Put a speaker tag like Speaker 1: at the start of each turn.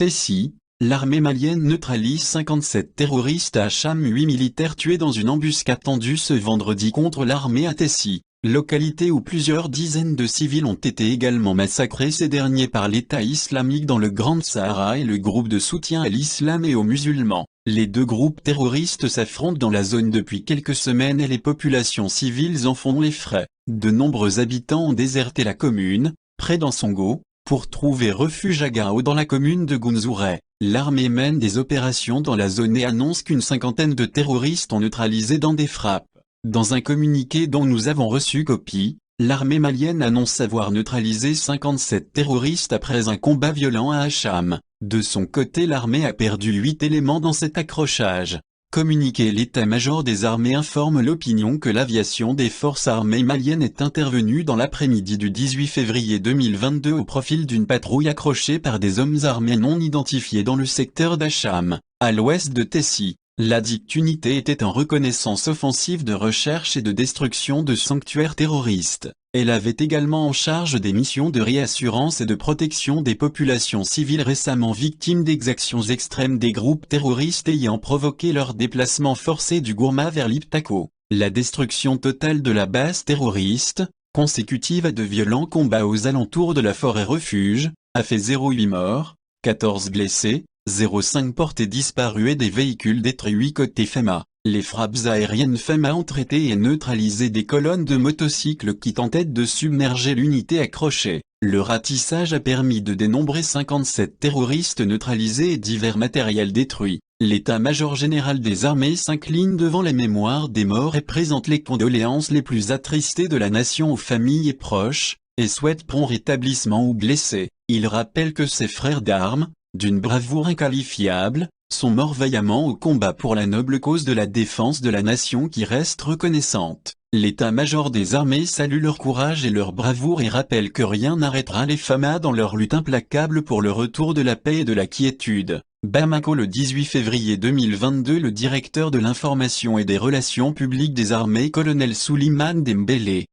Speaker 1: Tessie, l'armée malienne neutralise 57 terroristes à Cham. 8 militaires tués dans une embuscade tendue ce vendredi contre l'armée à Tessie, localité où plusieurs dizaines de civils ont été également massacrés ces derniers par l'État islamique dans le Grand Sahara et le groupe de soutien à l'islam et aux musulmans. Les deux groupes terroristes s'affrontent dans la zone depuis quelques semaines et les populations civiles en font les frais. De nombreux habitants ont déserté la commune, près d'Ansongo, pour trouver refuge à Gao dans la commune de Gunzoureh. L'armée mène des opérations dans la zone et annonce qu'une cinquantaine de terroristes ont neutralisé dans des frappes. Dans un communiqué dont nous avons reçu copie, l'armée malienne annonce avoir neutralisé 57 terroristes après un combat violent à Acham. De son côté, l'armée a perdu 8 éléments dans cet accrochage. Communiqué, l'état-major des armées informe l'opinion que l'aviation des forces armées maliennes est intervenue dans l'après-midi du 18 février 2022 au profil d'une patrouille accrochée par des hommes armés non identifiés dans le secteur d'Acham, à l'ouest de Tessie. Ladite unité était en reconnaissance offensive de recherche et de destruction de sanctuaires terroristes. Elle avait également en charge des missions de réassurance et de protection des populations civiles récemment victimes d'exactions extrêmes des groupes terroristes ayant provoqué leur déplacement forcé du Gourma vers l'Iptako. La destruction totale de la base terroriste, consécutive à de violents combats aux alentours de la forêt refuge, a fait 0,8 morts, 14 blessés, 0,5 portés disparus et des véhicules détruits côté FEMA. Les frappes aériennes FEMA ont traité et neutralisé des colonnes de motocycles qui tentaient de submerger l'unité accrochée. Le ratissage a permis de dénombrer 57 terroristes neutralisés et divers matériels détruits. L'état-major général des armées s'incline devant la mémoire des morts et présente les condoléances les plus attristées de la nation aux familles et proches, et souhaite prompt rétablissement aux blessés. Il rappelle que ses frères d'armes, d'une bravoure inqualifiable, sont morts vaillamment au combat pour la noble cause de la défense de la nation qui reste reconnaissante. L'état-major des armées salue leur courage et leur bravoure et rappelle que rien n'arrêtera les FAMA dans leur lutte implacable pour le retour de la paix et de la quiétude. Bamako, le 18 février 2022. Le directeur de l'information et des relations publiques des armées, colonel Souleymane Dembélé,